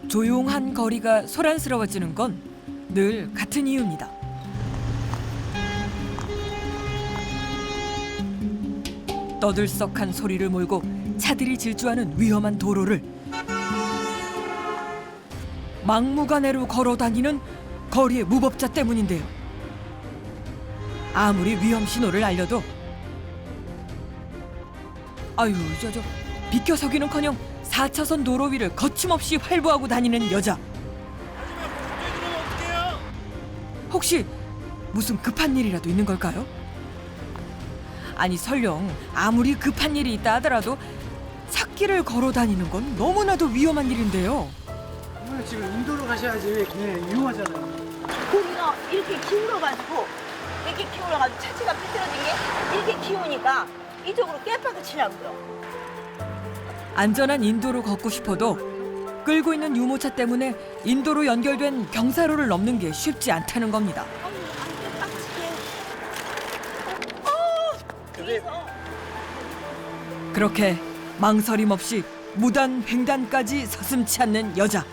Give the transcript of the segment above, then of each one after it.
조용한 거리가 소란스러워지는 건 늘 같은 이유입니다. 떠들썩한 소리를 몰고 차들이 질주하는 위험한 도로를 막무가내로 걸어다니는 거리의 무법자 때문인데요. 아무리 위험 신호를 알려도 아유 저 비켜서기는커녕 4차선 도로 위를 거침없이 활보하고 다니는 여자. 혹시 무슨 급한 일이라도 있는 걸까요? 아니 설령 아무리 급한 일이 있다 하더라도 찻길을 걸어 다니는 건 너무나도 위험한 일인데요. 오늘 지금 인도로 가셔야지. 네, 위험하잖아요. 고기가 이렇게 기울어가지고 차체가 삐뚤어진 게 이렇게 기우니까 이쪽으로 깨빠도 치려고요. 안전한 인도로 걷고 싶어도 끌고 있는 유모차 때문에 인도로 연결된 경사로를 넘는 게 쉽지 않다는 겁니다. 그래서 그렇게 망설임 없이 무단 횡단까지 서슴지 않는 여자.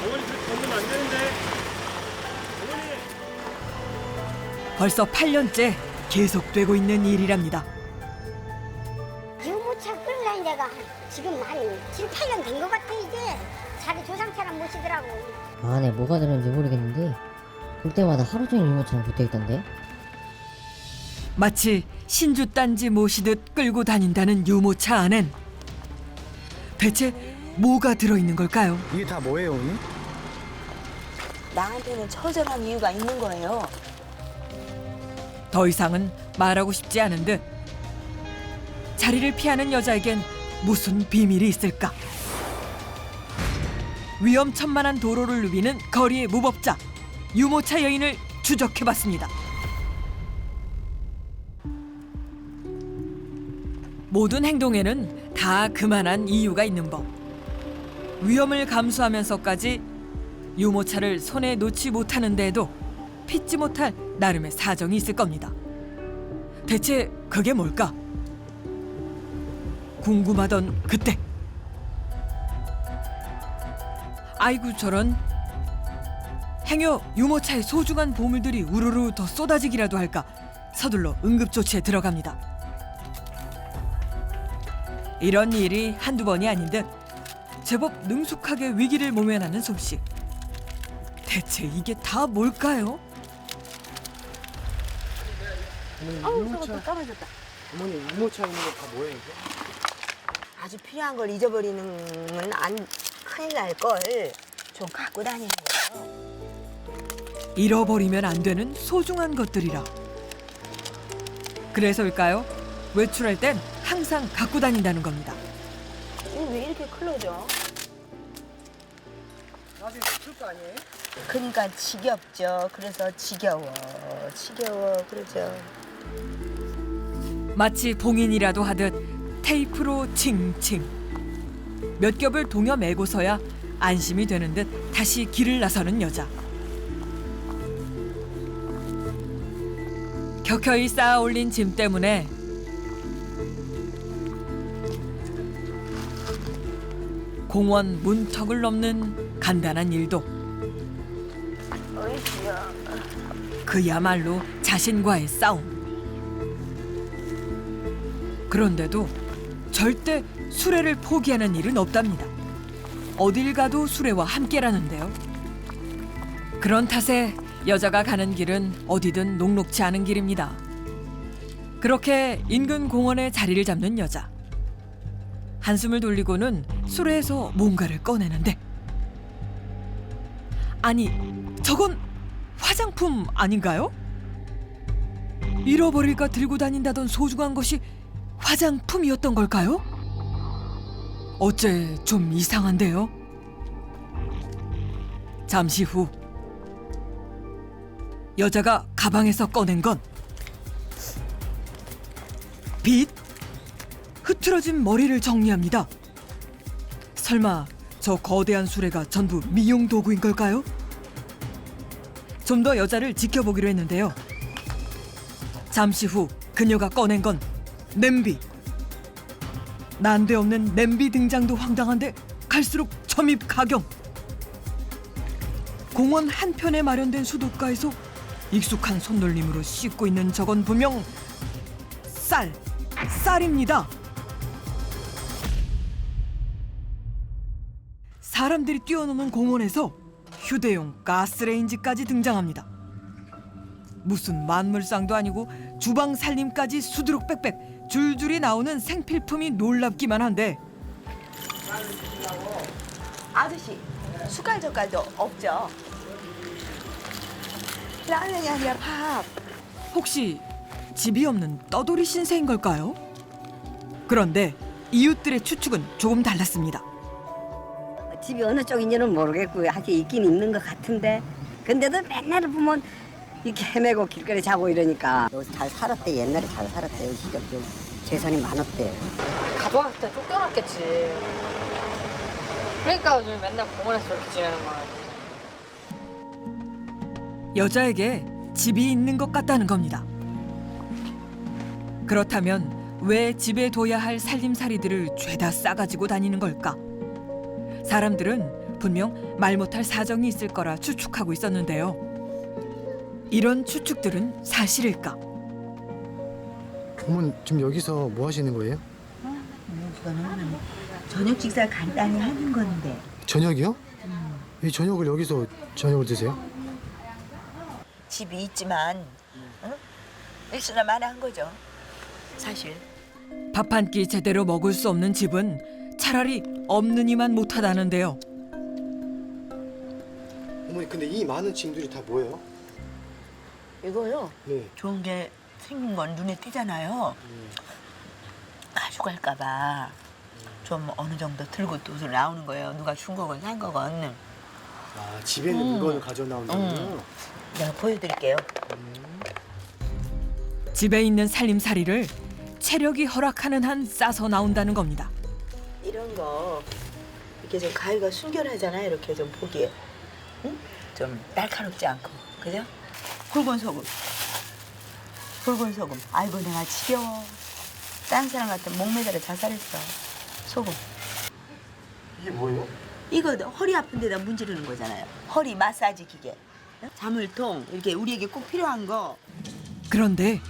어머니 건너면 안 되는데. 어머니. 벌써 8년째 계속되고 있는 일이랍니다. 유모차 끌고 다닌 데가 지금 한 7, 8년 된 것 같아 이제. 자기 조상처럼 모시더라고. 안에 뭐가 들었는지 모르겠는데 볼 때마다 하루 종일 유모차랑 붙어있던데. 마치 신주단지 모시듯 끌고 다닌다는 유모차 안엔 대체 뭐가 들어있는 걸까요? 이게 다 뭐예요, 어머니? 나한테는 처절한 이유가 있는 거예요. 더 이상은 말하고 싶지 않은 듯 자리를 피하는 여자에겐 무슨 비밀이 있을까? 위험천만한 도로를 누비는 거리의 무법자 유모차 여인을 추적해봤습니다. 모든 행동에는 다 그만한 이유가 있는 법. 위험을 감수하면서까지 유모차를 손에 놓지 못하는 데에도 피지 못할 나름의 사정이 있을 겁니다. 대체 그게 뭘까? 궁금하던 그때 아이고 저런, 행여 유모차의 소중한 보물들이 우르르 더 쏟아지기라도 할까 서둘러 응급조치에 들어갑니다. 이런 일이 한두 번이 아닌 듯 제법 능숙하게 위기를 모면하는 솜씨. 대체 이게 다 뭘까요? 아우 저거 떨어졌다. 어머니 유모차 있는 거 다 뭐예요, 이게? 아주 필요한 걸 잊어버리는 안 큰일 날 걸 좀 갖고 다니는 거예요. 잃어버리면 안 되는 소중한 것들이라. 그래서일까요? 외출할 땐 항상 갖고 다닌다는 겁니다. 이거 왜 이렇게 클로죠? 나중에 쓸 거 아니에요? 그러니까 지겹죠. 그래서 지겨워 그러죠. 마치 봉인이라도 하듯 테이프로 칭칭. 몇 겹을 동여 매고서야 안심이 되는 듯 다시 길을 나서는 여자. 켜켜이 쌓아 올린 짐 때문에 공원 문턱을 넘는 간단한 일도 어이구야. 그야말로 자신과의 싸움. 그런데도 절대 수레를 포기하는 일은 없답니다. 어딜 가도 수레와 함께라는데요. 그런 탓에 여자가 가는 길은 어디든 녹록지 않은 길입니다. 그렇게 인근 공원에 자리를 잡는 여자. 한숨을 돌리고는 수레에서 뭔가를 꺼내는데, 아니 저건 화장품 아닌가요? 잃어버릴까 들고 다닌다던 소중한 것이 화장품이었던 걸까요? 어째 좀 이상한데요? 잠시 후 여자가 가방에서 꺼낸 건 빗? 흐트러진 머리를 정리합니다. 설마 저 거대한 수레가 전부 미용 도구인 걸까요? 좀 더 여자를 지켜보기로 했는데요. 잠시 후 그녀가 꺼낸 건 냄비. 난데없는 냄비 등장도 황당한데 갈수록 점입 가경. 공원 한편에 마련된 수도가에서 익숙한 손놀림으로 씻고 있는 저건 분명 쌀입니다. 사람들이 뛰어노는 공원에서 휴대용 가스레인지까지 등장합니다. 무슨 만물상도 아니고 주방 살림까지 수두룩 빽빽 줄줄이 나오는 생필품이 놀랍기만 한데 아저씨, 숟갈 젓갈도 없죠? 라면이 아니라 밥. 혹시 집이 없는 떠돌이 신세인 걸까요? 그런데 이웃들의 추측은 조금 달랐습니다. 집이 어느 쪽인지는 모르겠고 하긴 있긴 있는 것 같은데 근데도 맨날 보면 이렇게 헤매고 길거리 자고 이러니까 여기서 잘 살았대. 옛날에 잘 살았대. 여기 진짜 좀 재산이 많았대. 가져왔을 때 쫓겨났겠지. 그러니까 요즘 맨날 공원에서 이렇게 지내는 거야. 여자에게 집이 있는 것 같다는 겁니다. 그렇다면 왜 집에 둬야 할 살림살이들을 죄다 싸가지고 다니는 걸까? 사람들은 분명 말 못할 사정이 있을 거라 추측하고 있었는데요. 이런 추측들은 사실일까? 어머니 지금 여기서 뭐 하시는 거예요? 이거는 저녁 식사 간단히 하는 건데. 저녁이요? 이 저녁을 여기서 저녁을 드세요? 집이 있지만 일수나 마나한 거죠. 사실. 밥 한 끼 제대로 먹을 수 없는 집은 차라리 없느니만 못하다는데요. 어머니 근데 이 많은 짐들이 다 뭐예요? 이거요. 네. 좋은 게 생긴 건 눈에 띄잖아요. 가져갈까봐 좀 어느 정도 들고 또 나오는 거예요. 누가 준 거건 산 거건. 아 집에 있는 물건을 가져 나온다고요? 내가 보여드릴게요. 집에 있는 살림살이를 체력이 허락하는 한 싸서 나온다는 겁니다. 이런 거 이렇게 좀 가위가 순결하잖아요. 이렇게 좀 보기에. 응? 좀 날카롭지 않고. 그죠? 굵은 소금. 굵은 소금. 아이고 내가 지겨워. 딴 사람 같은 목매달아 자살했어. 소금. 이게 뭐예요? 이거 허리 아픈 데다 문지르는 거잖아요. 허리 마사지 기계. 자물통. 이렇게 우리에게 꼭 필요한 거. 그런데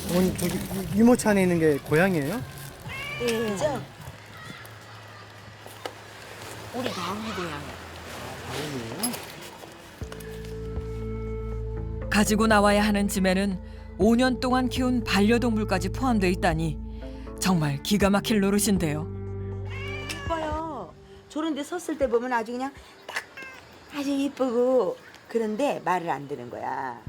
어머니 저기 유모차 안에 있는 게 고양이에요? 그죠? 우리 나은이 고양이. 가지고 나와야 하는 짐에는 5년 동안 키운 반려동물까지 포함되어 있다니 정말 기가 막힐 노릇인데요. 이뻐요. 저런 데 섰을 때 보면 아주 그냥 딱 아주 이쁘고 그런데 말을 안 듣는 거야.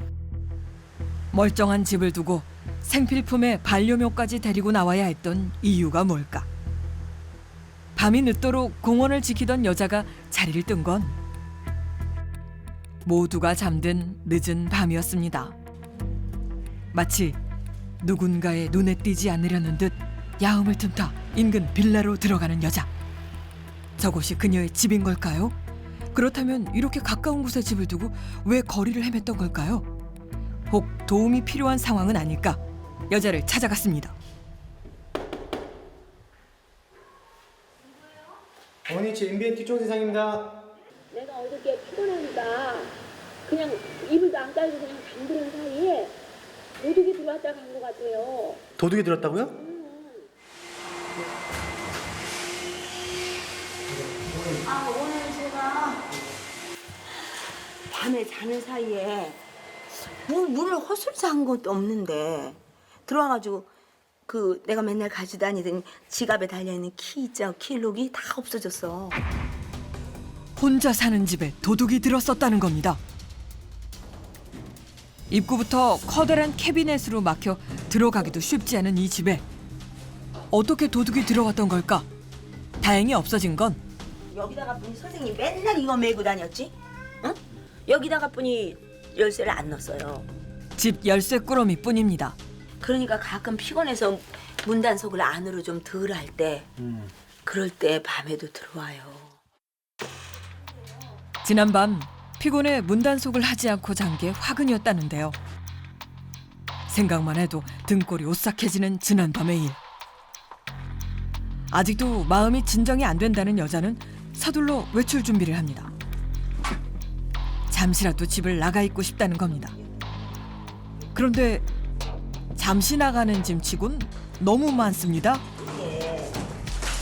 멀쩡한 집을 두고 생필품에 반려묘까지 데리고 나와야 했던 이유가 뭘까? 밤이 늦도록 공원을 지키던 여자가 자리를 뜬 건 모두가 잠든 늦은 밤이었습니다. 마치 누군가의 눈에 띄지 않으려는 듯 야음을 틈타 인근 빌라로 들어가는 여자. 저곳이 그녀의 집인 걸까요? 그렇다면 이렇게 가까운 곳에 집을 두고 왜 거리를 헤맸던 걸까요? 혹 도움이 필요한 상황은 아닐까? 여자를 찾아갔습니다. 어머니 제 MBN 뒷종 세상입니다. 내가 어저께 피곤하니까 그냥 이불도 안 깔고 그냥 잠드는 사이에 도둑이 들어왔다 간 것 같아요. 도둑이 들었다고요? 아 오늘 제가 밤에 자는 사이에 문을 허술사한 것도 없는데 들어와가지고 그 내가 맨날 가지고 다니던 지갑에 달려있는 키 있죠? 키록이 다 없어졌어. 혼자 사는 집에 도둑이 들었었다는 겁니다. 입구부터 커다란 캐비넷으로 막혀 들어가기도 쉽지 않은 이 집에 어떻게 도둑이 들어왔던 걸까? 다행히 없어진 건 여기다가 분이 선생님 맨날 이거 메고 다녔지? 응? 여기다가 분이 열쇠를 안 넣었어요. 집 열쇠 꾸러미뿐입니다. 그러니까 가끔 피곤해서 문단속을 안으로 좀 덜 할 때 그럴 때 밤에도 들어와요. 지난밤 피곤해 문단속을 하지 않고 잔 게 화근이었다는데요. 생각만 해도 등골이 오싹해지는 지난밤의 일. 아직도 마음이 진정이 안 된다는 여자는 서둘러 외출 준비를 합니다. 잠시라도 집을 나가 있고 싶다는 겁니다. 그런데 잠시 나가는 짐치곤 너무 많습니다. 이게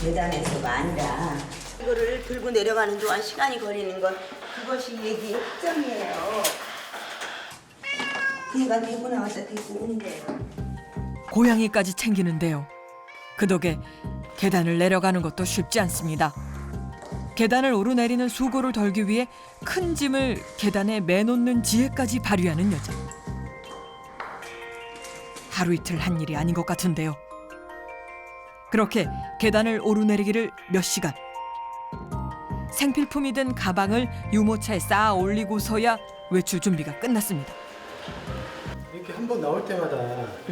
계단에서가 아니라 이거를 들고 내려가는 동안 시간이 걸리는 건 그것이 얘기의 특점이에요. 그니까 대구 나왔다 대구 오는 거예요. 고양이까지 챙기는데요. 그 덕에 계단을 내려가는 것도 쉽지 않습니다. 계단을 오르내리는 수고를 덜기 위해 큰 짐을 계단에 매놓는 지혜까지 발휘하는 여자. 하루 이틀 한 일이 아닌 것 같은데요. 그렇게 계단을 오르내리기를 몇 시간. 생필품이 든 가방을 유모차에 쌓아 올리고서야 외출 준비가 끝났습니다. 이렇게 한 번 나올 때마다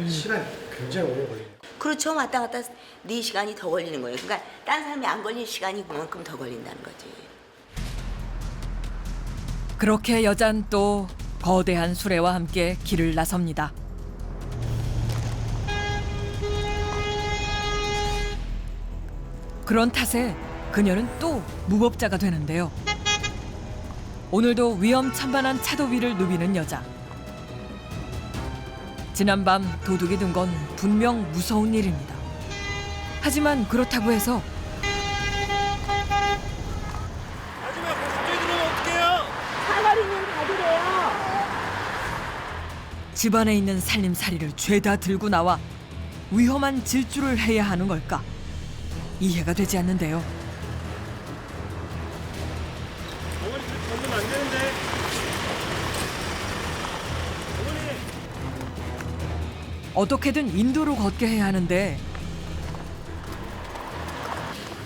시간이 굉장히 오래 걸려요. 그렇죠. 왔다 갔다 4시간이 더 걸리는 거예요. 그러니까 다른 사람이 안 걸릴 시간이 그만큼 더 걸린다는 거지. 그렇게 여잔 또 거대한 수레와 함께 길을 나섭니다. 그런 탓에 그녀는 또 무법자가 되는데요. 오늘도 위험천만한 차도 위를 누비는 여자. 지난밤 도둑이 든 건 분명 무서운 일입니다. 하지만 그렇다고 해서 사거리는 가두래요. 집안에 있는 살림살이를 죄다 들고 나와 위험한 질주를 해야 하는 걸까? 이해가 되지 않는데요. 어머니 건너면 안 되는데. 어떻게든 인도로 걷게 해야 하는데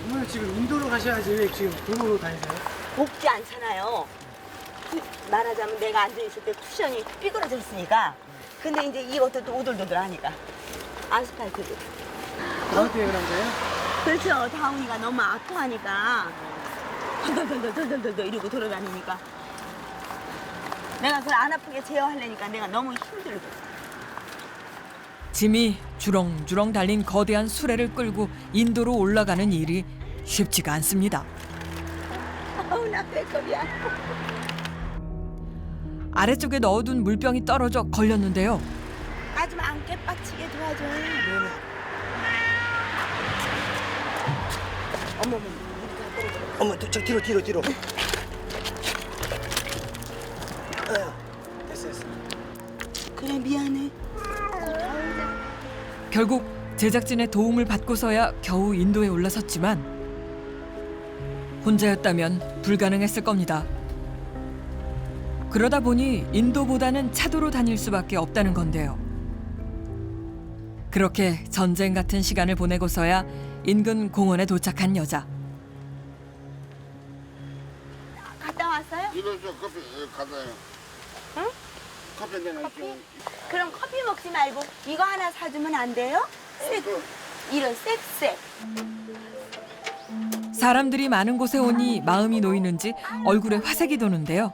어머니 지금 인도로 가셔야지 왜 지금 도로로 다니세요? 곱지 않잖아요. 말하자면 내가 앉아있을 때 쿠션이 삐그러졌으니까. 근데 이제 이것도 또 오돌도돌하니까. 아스팔트도. 다음 때에 그런 거예요? 그렇죠. 다운이가 너무 아파하니까 덜덜덜덜덜덜 이러고 돌아다니니까 내가 그걸 안 아프게 제어하려니까 내가 너무 힘들고. 짐이 주렁주렁 달린 거대한 수레를 끌고 인도로 올라가는 일이 쉽지가 않습니다. 아우 나 배꼽이야. 아래쪽에 넣어둔 물병이 떨어져 걸렸는데요. 아줌마 안 깨빡치게 도와줘. 어머머 어머 저 뒤로. 됐어. 그래 미안해. 결국 제작진의 도움을 받고서야 겨우 인도에 올라섰지만 혼자였다면 불가능했을 겁니다. 그러다 보니 인도보다는 차도로 다닐 수밖에 없다는 건데요. 그렇게 전쟁 같은 시간을 보내고서야 인근 공원에 도착한 여자. 갔다 왔어요? 이거 좀 커피 갖다요. 응? 커피 내가 좀. 그럼 커피 먹지 말고 이거 하나 사주면 안 돼요? 이런 쌕쌕. 사람들이 많은 곳에 오니 마음이 놓이는지 얼굴에 화색이 도는데요.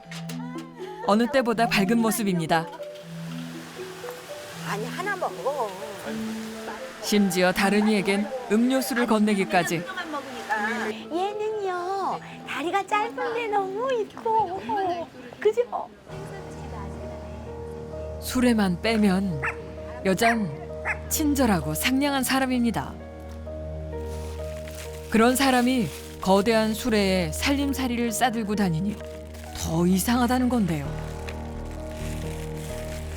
어느 때보다 밝은 모습입니다. 아니 하나 먹어. 심지어 다른 이에겐 음료수를 건네기까지. 그만 먹으니까. 얘는요 다리가 짧은데 너무 이뻐. 그죠? 술에만 빼면 여잔 친절하고 상냥한 사람입니다. 그런 사람이 거대한 수레에 살림살이를 싸들고 다니니 더 이상하다는 건데요.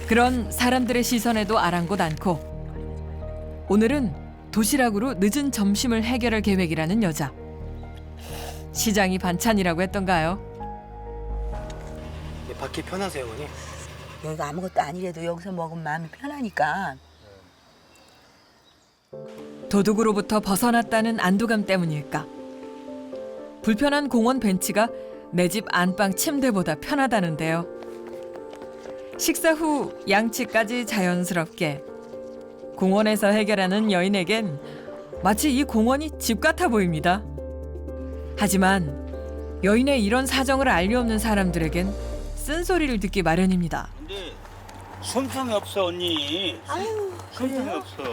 그런 사람들의 시선에도 아랑곳 않고 오늘은 도시락으로 늦은 점심을 해결할 계획이라는 여자. 시장이 반찬이라고 했던가요? 밖이 편하세요, 어머니? 여기가 아무것도 아니래도 여기서 먹으면 마음이 편하니까. 도둑으로부터 벗어났다는 안도감 때문일까? 불편한 공원 벤치가 내 집 안방 침대보다 편하다는데요. 식사 후 양치까지 자연스럽게 공원에서 해결하는 여인에겐 마치 이 공원이 집 같아 보입니다. 하지만 여인의 이런 사정을 알리 없는 사람들에겐 쓴소리를 듣기 마련입니다. 근데 숨통이 없어 언니. 아유, 숨통이 그래요? 없어.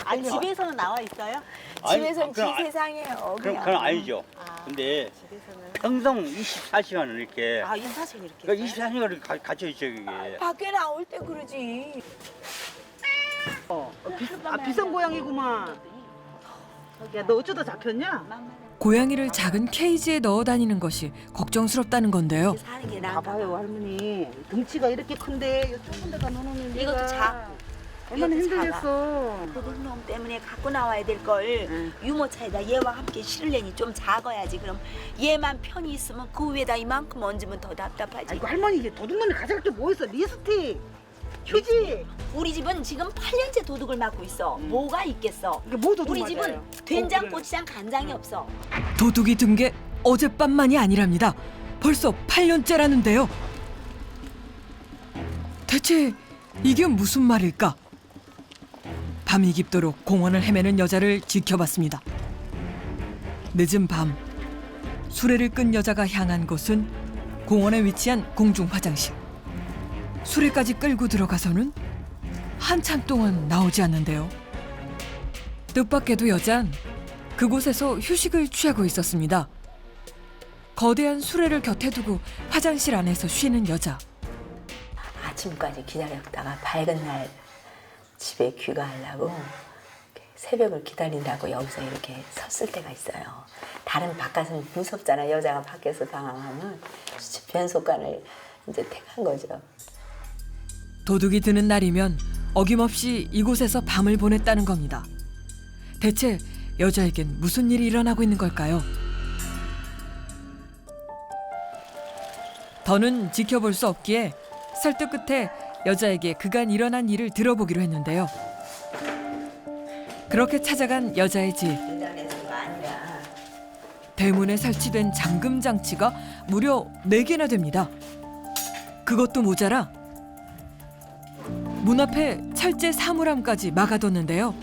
아니, 집에서는 나와 있어요? 아니, 집에서는 그건 지 세상이에요. 그건 아니죠. 근데 집에서는. 평생 24시간을 이렇게 아, 인사실 이렇게. 그러니까 24시간을 갇혀 있죠 이게. 밖에 나올 때 그러지. 비싼 고양이구만. 야, 너 어쩌다 잡혔냐? 고양이를 작은 케이지에 넣어 다니는 것이 걱정스럽다는 건데요. 사는 게 나아. 봐봐요, 할머니. 등치가 이렇게 큰데 이 좁은 데다 넣어놓으면 이것도 얘가 작고. 얼마나 이것도 힘들겠어. 그놈 때문에 갖고 나와야 될 걸 유모차에다 얘와 함께 실으려니 좀 작아야지. 그럼 얘만 편히 있으면 그 위에다 이만큼 얹으면 더 답답하지. 아이고 할머니 이게 도둑놈이 가져갈 게 뭐 있어? 립스틱, 휴지. 우리 집은 지금 8년째 도둑을 맞고 있어. 뭐가 있겠어? 이게 뭐 도둑 우리 맞아요? 집은 된장, 그래. 고추장, 간장이 없어. 도둑이 든 게 어젯밤만이 아니랍니다. 벌써 8년째라는데요. 대체 이게 무슨 말일까? 밤이 깊도록 공원을 헤매는 여자를 지켜봤습니다. 늦은 밤, 수레를 끈 여자가 향한 곳은 공원에 위치한 공중 화장실. 수레까지 끌고 들어가서는 한참 동안 나오지 않는데요. 뜻밖에도 여잔 그곳에서 휴식을 취하고 있었습니다. 거대한 수레를 곁에 두고 화장실 안에서 쉬는 여자. 아침까지 기다렸다가 밝은 날 집에 귀가하려고 이렇게 새벽을 기다린다고 여기서 이렇게 섰을 때가 있어요. 다른 바깥은 무섭잖아. 여자가 밖에서 당황하면 변속관을 이제 택한 거죠. 도둑이 드는 날이면 어김없이 이곳에서 밤을 보냈다는 겁니다. 대체 여자에겐 무슨 일이 일어나고 있는 걸까요? 더는 지켜볼 수 없기에 설득 끝에 여자에게 그간 일어난 일을 들어보기로 했는데요. 그렇게 찾아간 여자의 집. 인터넷으로가 아니라 대문에 설치된 잠금 장치가 무려 4개나 됩니다. 그것도 모자라 문 앞에 철제 사물함까지 막아뒀는데요.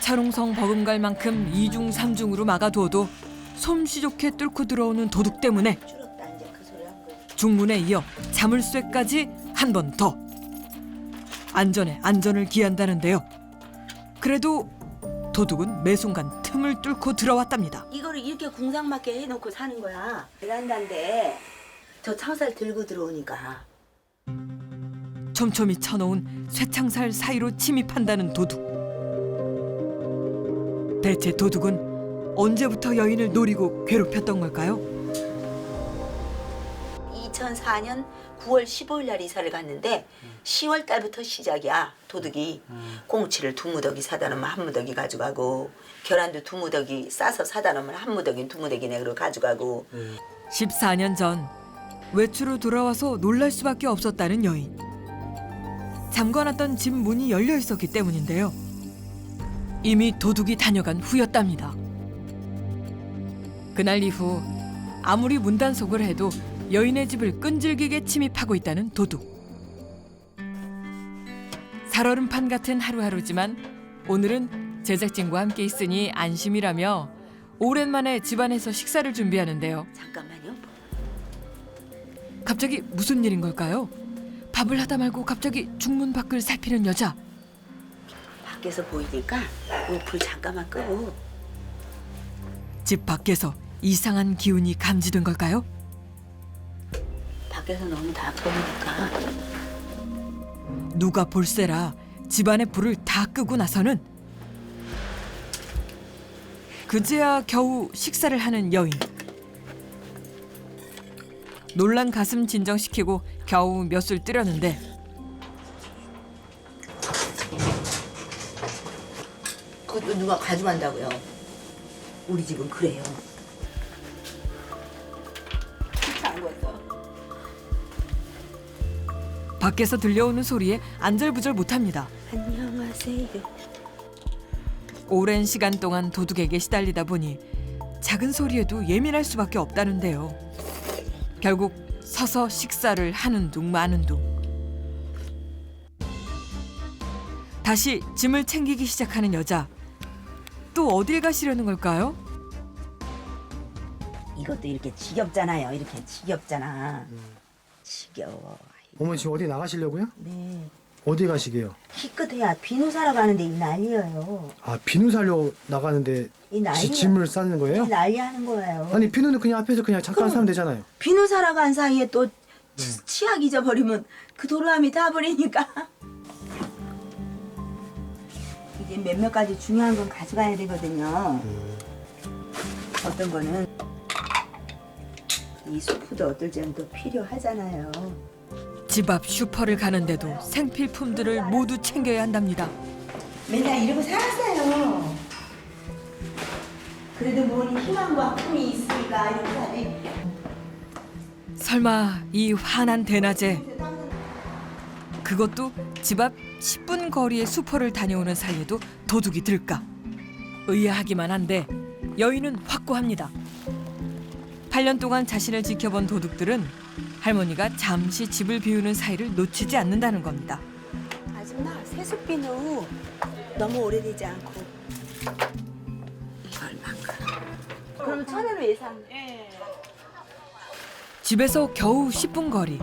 차롱성 버금갈 만큼 이중삼중으로 막아두어도 솜씨 좋게 뚫고 들어오는 도둑 때문에 줄었다 이제 그 소리 한 거지. 중문에 이어 자물쇠까지 한 번 더. 안전에 안전을 기한다는데요. 그래도 도둑은 매 순간 틈을 뚫고 들어왔답니다. 이거를 이렇게 궁상맞게 해놓고 사는 거야. 베란다인데 저 창살 들고 들어오니까. 촘촘히 쳐놓은 쇠창살 사이로 침입한다는 도둑. 대체 도둑은 언제부터 여인을 노리고 괴롭혔던 걸까요? 2004년 9월 15일 날 이사를 갔는데 10월 달부터 시작이야. 도둑이 꽁치를 2무더기 사다 놓으면 1무더기 가져가고 계란도 2무더기 싸서 사다 놓으면 1무더기 2무더기 내로 가져가고. 14년 전 외출로 돌아와서 놀랄 수밖에 없었다는 여인. 잠궈놨던 집 문이 열려 있었기 때문인데요. 이미 도둑이 다녀간 후였답니다. 그날 이후 아무리 문단속을 해도 여인의 집을 끈질기게 침입하고 있다는 도둑. 살얼음판 같은 하루하루지만 오늘은 제작진과 함께 있으니 안심이라며 오랜만에 집안에서 식사를 준비하는데요. 잠깐만요. 갑자기 무슨 일인 걸까요? 밥을 하다 말고 갑자기 중문 밖을 살피는 여자. 밖에서 보이니까 불 잠깐만 끄고. 집 밖에서 이상한 기운이 감지된 걸까요? 밖에서 너무 다 보이니까. 누가 볼세라 집안의 불을 다 끄고 나서는 그제야 겨우 식사를 하는 여인. 놀란 가슴 진정시키고 겨우 몇 술 뜨려는데 그것도 누가 가져간다고요. 우리 집은 그래요. 진짜 안 거였어. 밖에서 들려오는 소리에 안절부절 못합니다. 안녕하세요. 오랜 시간 동안 도둑에게 시달리다 보니 작은 소리에도 예민할 수밖에 없다는데요. 결국 서서 식사를 하는 둥 마는 둥. 다시 짐을 챙기기 시작하는 여자. 또 어딜 가시려는 걸까요? 이것도 이렇게 지겹잖아요. 이렇게 지겹잖아. 지겨워. 어머니 지금 어디 나가시려고요? 네. 어디 가시게요? 기껏해야 비누 사러 가는데 이 난리예요. 아 비누 사려 나가는데 이 난리. 짐을 싸는 거예요? 이 난리 하는 거예요. 아니 비누는 그냥 앞에서 그냥 잠깐 사면 되잖아요. 비누 사러 간 사이에 또 치약 잊어버리면 그 도로함이 다 버리니까. 이제 몇몇 가지 중요한 건 가져가야 되거든요. 어떤 거는 이 수프도 어떨 때는 또 필요하잖아요. 집 앞 슈퍼를 가는데도 생필품들을 모두 챙겨야 한답니다. 맨날 이러고 살았어요. 그래도 뭐니 희망과 꿈이 있으니까 이렇게 하네. 설마 이 환한 대낮에 그것도 집 앞 10분 거리의 슈퍼를 다녀오는 사이에도 도둑이 들까? 의아하기만 한데 여인은 확고합니다. 8년 동안 자신을 지켜본 도둑들은 할머니가 잠시 집을 비우는 사이를 놓치지 않는다는 겁니다. 아줌마 세숫 비누 너무 오래되지 않고 얼마인가? 그럼 1,000원 외상. 집에서 겨우 10분 거리.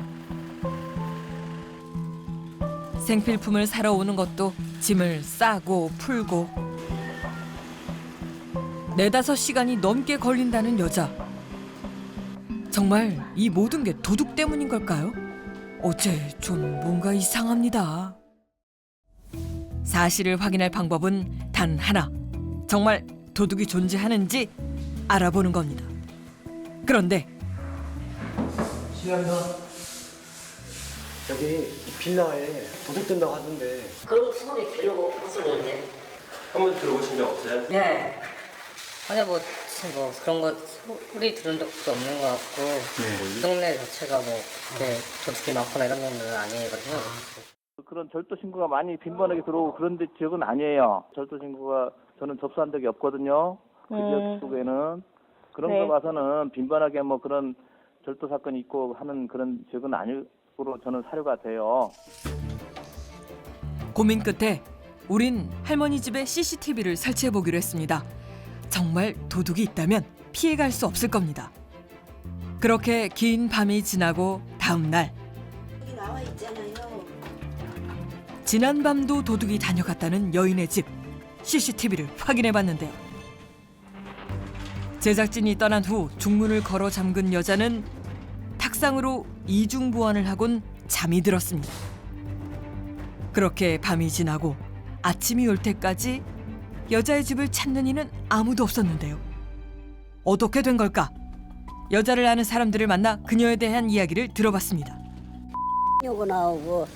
생필품을 사러 오는 것도 짐을 싸고 풀고 4-5시간이 넘게 걸린다는 여자. 정말 이 모든 게 도둑 때문인 걸까요? 어째 좀 뭔가 이상합니다. 사실을 확인할 방법은 단 하나. 정말 도둑이 존재하는지 알아보는 겁니다. 그런데 실례합니다. 여기 빌라에 도둑 된다고 하던데. 그런 소리 들려고 소리인데. 한 번도 들어보신 적 없어요? 네. 아니 뭐 그런 거 소리 들은 적도 없는 것 같고 이 동네 자체가 뭐 이렇게 도둑이 많거나 이런 건 아니거든요. 그런 절도 신고가 많이 빈번하게 들어오고 그런 지역은 아니에요. 절도 신고가 저는 접수한 적이 없거든요. 그 지역 쪽에는 그런 거 봐서는 빈번하게 뭐 그런 절도 사건이 있고 하는 그런 지역은 아니고 저는 사료가 돼요. 고민 끝에 우린 할머니 집에 CCTV를 설치해 보기로 했습니다. 정말 도둑이 있다면 피해갈 수 없을 겁니다. 그렇게 긴 밤이 지나고 다음 날. 여기 나와 있잖아요. 지난 밤도 도둑이 다녀갔다는 여인의 집. CCTV를 확인해 봤는데요. 제작진이 떠난 후 중문을 걸어 잠근 여자는 탁상으로 이중 보안을 하곤 잠이 들었습니다. 그렇게 밤이 지나고 아침이 올 때까지 여자의 집을 찾는 이는 아무도 없었는데요. 어떻게 된 걸까? 여자를 아는 사람들을 만나 그녀에 대한 이야기를 들어봤습니다. 요거 나오고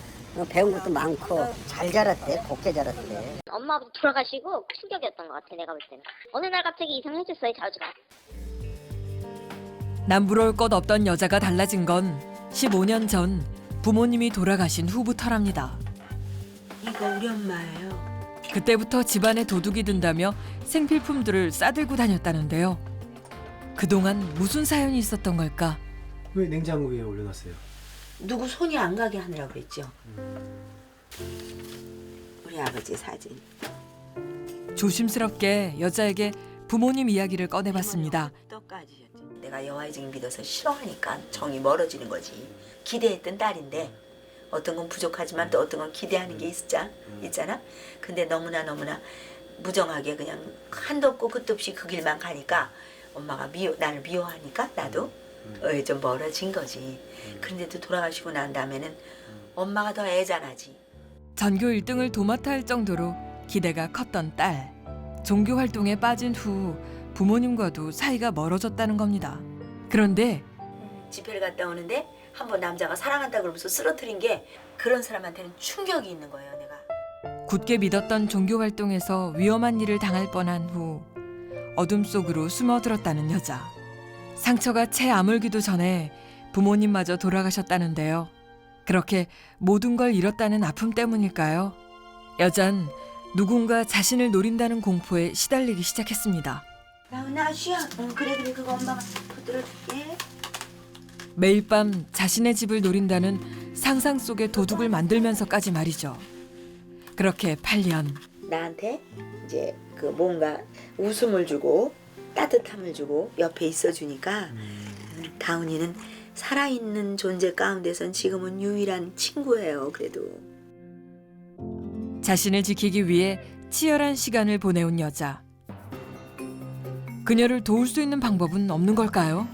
배운 것도 많고 잘 자랐대. 곱게 자랐대. 엄마 아버지 돌아가시고 충격이었던 것 같아 내가 볼 때는. 어느 날 갑자기 이상해졌어요 자주가. 남부러울 것 없던 여자가 달라진 건 15년 전 부모님이 돌아가신 후부터랍니다. 이거 우리 엄마예요. 그때부터 집안에 도둑이 든다며 생필품들을 싸들고 다녔다는데요. 그동안 무슨 사연이 있었던 걸까? 왜 냉장고 위에 올려놨어요? 누구 손이 안 가게 하느라고 그랬죠. 우리 아버지 사진. 조심스럽게 여자에게 부모님 이야기를 꺼내봤습니다. 떡까지. 내가 여아이쟁이 믿어서 싫어하니까 정이 멀어지는 거지. 기대했던 딸인데 어떤 건 부족하지만 또 어떤 건 기대하는 게 있잖아. 근데 너무나 무정하게 그냥 한도 없고 끝도 없이 그 길만 가니까 엄마가 나를 미워하니까 나도 좀 멀어진 거지. 그런데도 돌아가시고 난 다음에는 엄마가 더 애잔하지. 전교 1등을 도맡아 할 정도로 기대가 컸던 딸. 종교 활동에 빠진 후 부모님과도 사이가 멀어졌다는 겁니다. 그런데 집회를 갔다 오는데 한번 남자가 사랑한다 그러면서 쓰러뜨린 게 그런 사람한테는 충격이 있는 거예요, 내가. 굳게 믿었던 종교 활동에서 위험한 일을 당할 뻔한 후 어둠 속으로 숨어들었다는 여자. 상처가 채 아물기도 전에 부모님마저 돌아가셨다는데요. 그렇게 모든 걸 잃었다는 아픔 때문일까요? 여잔 누군가 자신을 노린다는 공포에 시달리기 시작했습니다. 나 쉬어. 그래 그거 엄마가 붙들어줄게. 매일 밤 자신의 집을 노린다는 상상 속의 도둑을 만들면서까지 말이죠. 그렇게 8년. 나한테 이제 그 뭔가 웃음을 주고 따뜻함을 주고 옆에 있어주니까 다운이는 살아있는 존재 가운데선 지금은 유일한 친구예요. 그래도. 자신을 지키기 위해 치열한 시간을 보내온 여자. 그녀를 도울 수 있는 방법은 없는 걸까요?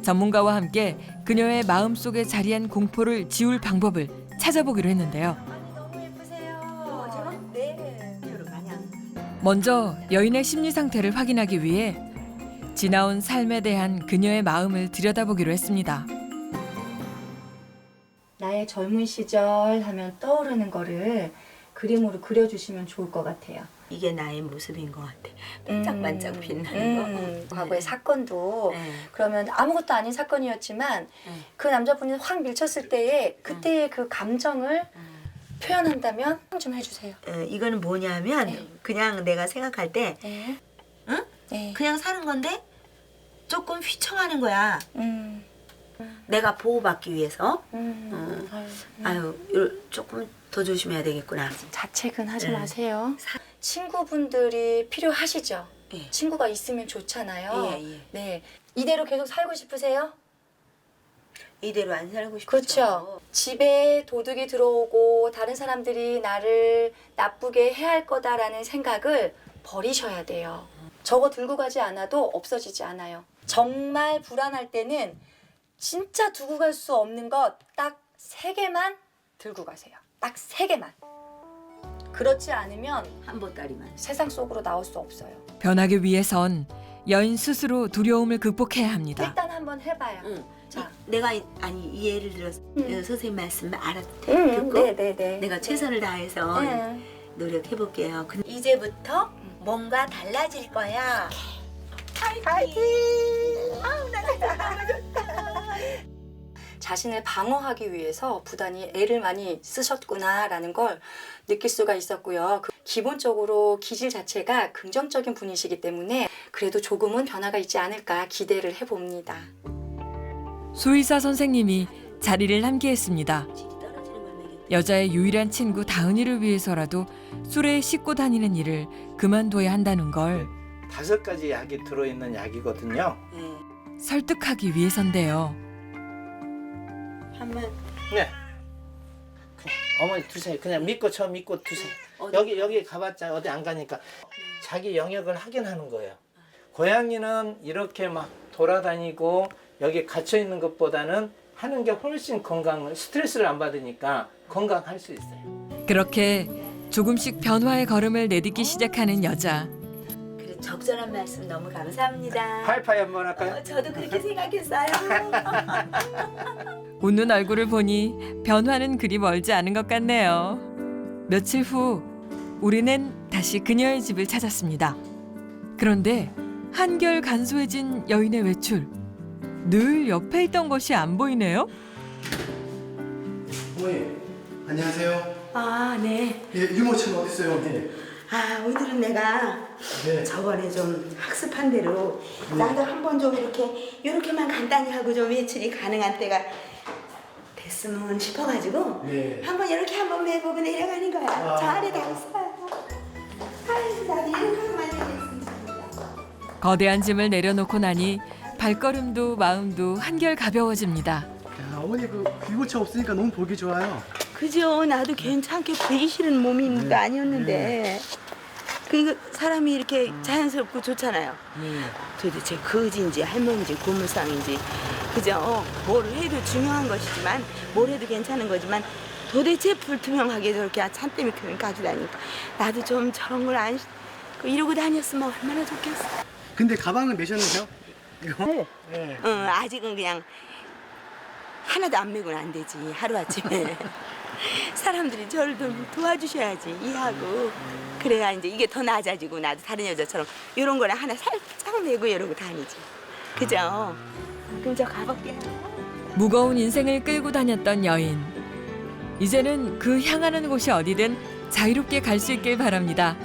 전문가와 함께 그녀의 마음속에 자리한 공포를 지울 방법을 찾아보기로 했는데요. 먼저 여인의 심리 상태를 확인하기 위해 지나온 삶에 대한 그녀의 마음을 들여다보기로 했습니다. 나의 젊은 시절 하면 떠오르는 거를 그림으로 그려주시면 좋을 것 같아요. 이게 나의 모습인 것 같아. 반짝반짝 빛나는 거. 과거의 사건도 그러면 아무것도 아닌 사건이었지만 그 남자분이 확 밀쳤을 때에 그때의 그 감정을 표현한다면 좀 해주세요. 이거는 뭐냐면 그냥 내가 생각할 때 응? 그냥 사는 건데 조금 휘청하는 거야. 내가 보호받기 위해서. 아유, 조금 더 조심해야 되겠구나. 자책은 하지 마세요. 친구분들이 필요하시죠? 친구가 있으면 좋잖아요. 네, 이대로 계속 살고 싶으세요? 이대로 안 살고 싶죠. 그렇죠. 집에 도둑이 들어오고 다른 사람들이 나를 나쁘게 해야 할 거다라는 생각을 버리셔야 돼요. 저거 들고 가지 않아도 없어지지 않아요. 정말 불안할 때는 진짜 두고 갈 수 없는 것 딱 3개만 들고 가세요. 딱 3개만. 그렇지 않으면 한 보따리만 세상 속으로 나올 수 없어요. 변하기 위해선 여인 스스로 두려움을 극복해야 합니다. 일단 한번 해봐요. 자, 내가 예를 들어서 선생님 말씀 알아듣고 네네네. 내가 최선을 다해서 노력해볼게요. 이제부터 뭔가 달라질 거야. 파이팅! 아우, 나 진짜 너무 좋다. 자신을 방어하기 위해서 부단히 애를 많이 쓰셨구나라는 걸 느낄 수가 있었고요. 기본적으로 기질 자체가 긍정적인 분이시기 때문에 그래도 조금은 변화가 있지 않을까 기대를 해봅니다. 수의사 선생님이 자리를 함께했습니다. 여자의 유일한 친구 다은이를 위해서라도 술에 싣고 다니는 일을 그만둬야 한다는 걸 5가지 약이 들어있는 약이거든요. 설득하기 위해서인데요. 한번 네. 어머니 두세요. 그냥 믿고 두세요. 여기 가봤자 어디 안 가니까 자기 영역을 확인하는 거예요. 고양이는 이렇게 막 돌아다니고 여기 갇혀 있는 것보다는 하는 게 훨씬 스트레스를 안 받으니까 건강할 수 있어요. 그렇게 조금씩 변화의 걸음을 내딛기 시작하는 여자. 그래, 적절한 말씀 너무 감사합니다. 하이파이 한번 할까요? 저도 그렇게 생각했어요. 웃는 얼굴을 보니 변화는 그리 멀지 않은 것 같네요. 며칠 후 우리는 다시 그녀의 집을 찾았습니다. 그런데 한결 간소해진 여인의 외출. 늘 옆에 있던 것이 안 보이네요. 어머니, 안녕하세요. 아, 네. 예, 유모차는 어디 있어요, 어머니? 아, 오늘은 내가 저번에 좀 학습한 대로 나도 한번 좀 이렇게만 간단히 하고 좀 외출이 가능한 때가 됐으면 싶어가지고 한번 이렇게 한번 해보고 내려가는 거야. 저 아래 다 있어요. 아유, 나도 이렇게 하고만 해야겠습니다. 거대한 짐을 내려놓고 나니 발걸음도 마음도 한결 가벼워집니다. 야, 어머니 그 유모차 없으니까 너무 보기 좋아요. 그죠. 나도 괜찮게 보기 싫은 몸이 아니었는데 그 사람이 이렇게 자연스럽고 좋잖아요. 도대체 거지인지 할머니인지 고물상인지 그죠. 뭘 해도 중요한 것이지만 뭘 해도 괜찮은 거지만 도대체 불투명하게 저렇게 찬땜이 가지고 다니니까 나도 좀 저런 걸 안 이러고 다녔으면 얼마나 좋겠어. 근데 가방은 매셨는데요? 이거? 네. 아직은 그냥 하나도 안 메고는 안 되지. 하루아침에 사람들이 저를 좀 도와주셔야지 이해하고 그래야 이제 이게 더 낮아지고 나도 다른 여자처럼 이런 거는 하나 살짝 메고 이러고 다니지. 그죠? 그럼 저 가볼게요. 무거운 인생을 끌고 다녔던 여인. 이제는 그 향하는 곳이 어디든 자유롭게 갈 수 있길 바랍니다.